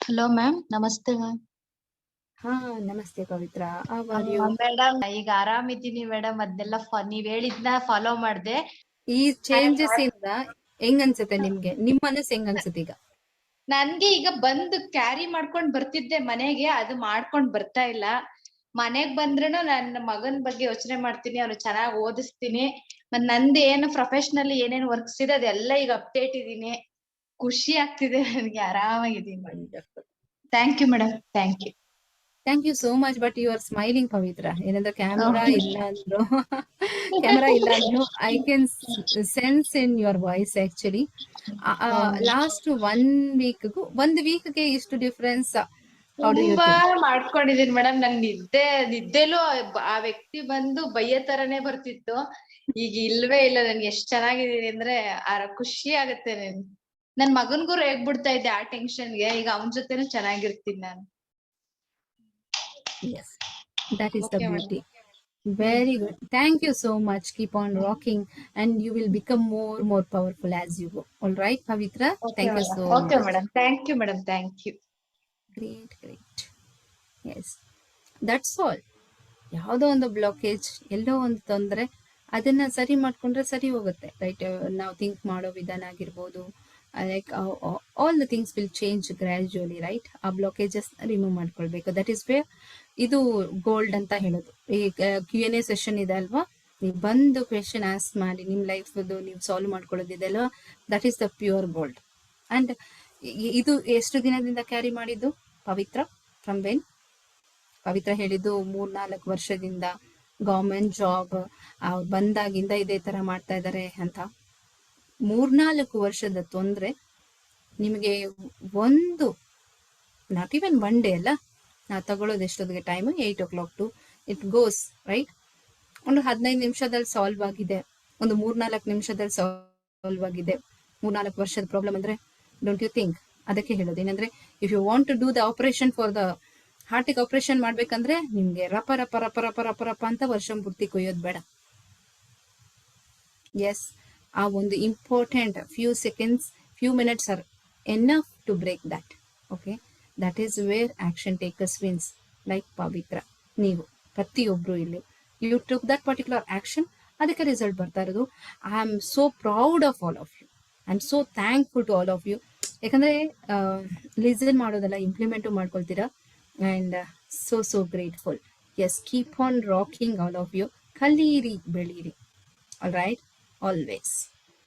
Hello ma'am, ನಮಸ್ತೆ ma'am. ಹಾ ನಮಸ್ತೆ ಪವಿತ್ರ. How are you? ಮೇಡಮ್ ಈಗ ಆರಾಮಿದ್ದೀನಿ ಮೇಡಮ್. ಅದನ್ನೆಲ್ಲ ನೀವ್ ಹೇಳಿದ್ನ ಫಾಲೋ ಮಾಡ್ದೆ. ಈ ಚೇಂಜಸ್ ಇಂದ ಹೆಂಗ್ ಅನ್ಸುತ್ತೆ ನಿಮ್ಗೆ? ನಿಮ್ ಮನಸ್ಸು ಹೆಂಗ್ ಅನ್ಸುತ್ತೆ ಈಗ? ನನ್ಗೆ ಈಗ ಬಂದು ಕ್ಯಾರಿ ಮಾಡ್ಕೊಂಡ್ ಬರ್ತಿದ್ದೆ ಮನೆಗೆ, ಅದು ಮಾಡ್ಕೊಂಡ್ ಬರ್ತಾ ಇಲ್ಲ. ಮನೆಗ್ ಬಂದ್ರೇನು ನನ್ನ ಮಗನ್ ಬಗ್ಗೆ ಯೋಚನೆ ಮಾಡ್ತೀನಿ, ಅವ್ನು ಚೆನ್ನಾಗ್ ಓದಿಸ್ತೀನಿ. ಮತ್ ನಂದು ಏನು ಪ್ರೊಫೆಷನಲ್ ಏನೇನ್ ವರ್ಕ್ಸ್ ಇದೆ ಅದೆಲ್ಲ ಈಗ ಅಪ್ಡೇಟ್ ಇದೀನಿ. ಖುಷಿ ಆಗ್ತಿದೆ ನನ್ಗೆ, ಆರಾಮಾಗಿದ್ದೀನಿ. Thank you madam, thank you. Thank you so much. But you are smiling Pavitra. ಏನಂದ್ರೆ ಕ್ಯಾಮರಾ ಇಲ್ಲ ಅಂದ್ರು ಕ್ಯಾಮರಾ ಇಲ್ಲ ಅಂದ್ರು I can sense in your voice actually. Last 1 ವೀಕ್ಗೆ ಇಷ್ಟು ಡಿಫ್ರೆನ್ಸ್ ತುಂಬಾ ಮಾಡ್ಕೊಂಡಿದೀನಿ ಮೇಡಮ್. ನನ್ ನಿದ್ದೆಲೂ ಆ ವ್ಯಕ್ತಿ ಬಂದು ಬೈಯೋ ತರನೇ ಬರ್ತಿತ್ತು. ಈಗ ಇಲ್ವೇ ಇಲ್ಲ. ನನ್ಗೆ ಎಷ್ಟ್ ಚೆನ್ನಾಗಿದೀನಿ ಅಂದ್ರೆ ಖುಷಿ ಆಗತ್ತೆ. ನನ್ ಮಗನ್ಗೂ ರೇಗ್ಬಿಡ್ತಾ ಇದ್ದೆ ಆ ಟೆನ್ಷನ್ಗೆ. ಈಗ ಅವನ್ ಜೊತೆನೂ ಚೆನ್ನಾಗಿರ್ತೀನಿ ನಾನು. Yes, that is the beauty. Very good. Thank you so much. Keep on rocking and you will become more powerful as you go. All right, Pavitra? Thank you so much. Okay madam. Thank you madam. Thank you. Great. Yes, that's all. ಯಾವುದೋ ಒಂದು blockage, ಎಲ್ಲೋ ಒಂದು ತೊಂದರೆ, ಅದನ್ನ ಸರಿ ಮಾಡ್ಕೊಂಡ್ರೆ ಸರಿ ಹೋಗುತ್ತೆ. Right, ನಾವು ಥಿಂಕ್ ಮಾಡೋ ವಿಧಾನ ಆಗಿರ್ಬೋದು, like all the things will change gradually. Right, ಆ ಬ್ಲಾಕೇಜಸ್ ರಿಮೂವ್ ಮಾಡ್ಕೊಳ್ಬೇಕು. ದಟ್ ಈಸ್ ವೇ ಇದು ಗೋಲ್ಡ್ ಅಂತ ಹೇಳೋದು. ಈ Q&A ಸೆಷನ್ ಇದೆ ಅಲ್ವಾ, ನೀವು ಬಂದು ಕ್ವೆಶನ್ ಆಸ್ಕ್ ಮಾಡಿ ನಿಮ್ಮ ಲೈಫ್ದು ನೀವು ಸಾಲ್ವ್ ಮಾಡ್ಕೊಳ್ಳೋದಿದೆ ಅಲ್ವಾ, that is the pure gold. And ಇದು ಎಷ್ಟು ದಿನದಿಂದ ಕ್ಯಾರಿ ಮಾಡಿದ್ದು ಪವಿತ್ರ? From when? ಪವಿತ್ರ ಹೇಳಿದ್ದು 3-4 ವರ್ಷದಿಂದ ಗೌರ್ಮೆಂಟ್ ಜಾಬ್ ಅವ್ರು ಬಂದಾಗಿಂದ ಇದೇ ತರ ಮಾಡ್ತಾ ಇದ್ದಾರೆ ಅಂತ. 3-4 ವರ್ಷದ ತೊಂದ್ರೆ ನಿಮಗೆ ಒಂದು ನಾಟ್ ಇವನ್ 1 ಡೇ ಅಲ್ಲ, ನಾವು ತಗೊಳ್ಳೋದು ಎಷ್ಟೊತ್ತಿಗೆ time? 8 o'clock to it goes. Right, ಒಂದು 15 ನಿಮಿಷದಲ್ಲಿ ಸಾಲ್ವ್ ಆಗಿದೆ, ಒಂದು 3-4 ನಿಮಿಷದಲ್ಲಿ ಸಾಲ್ವ್ ಆಗಿದೆ. 3-4 ವರ್ಷದ ಪ್ರಾಬ್ಲಮ್ ಅಂದ್ರೆ ಡೋಂಟ್ ಯು ಥಿಂಕ್? ಅದಕ್ಕೆ ಹೇಳೋದು ಏನಂದ್ರೆ, if you want to do the operation for the ಹಾರ್ಟಿಗೆ ಆಪರೇಷನ್ ಮಾಡ್ಬೇಕಂದ್ರೆ ನಿಮ್ಗೆ ರಪ ರಪ ರಪ ರಪ ರಪ ರಪ ಅಂತ ವರ್ಷ ಪೂರ್ತಿ ಕೊಯ್ಯೋದು ಬೇಡ. ಎಸ್, ಆ ಒಂದು important few seconds, few minutes are enough to break that. Okay, that is where action takers wins. Like Pavitra, ನೀವು ಪ್ರತಿಯೊಬ್ರು ಇಲ್ಲಿ you took that particular action, ಅದಕ್ಕೆ ರಿಸಲ್ಟ್ ಬರ್ತಾ ಇರೋದು. I am so proud of all of you. I am so thankful to all of you. ಯಾಕಂದ್ರೆ listen ಮಾಡೋದೆಲ್ಲ implement ಮಾಡ್ಕೊಳ್ತೀರಾ. And so grateful. Yes, keep on rocking all of you. Kaliri beliri. All right, always.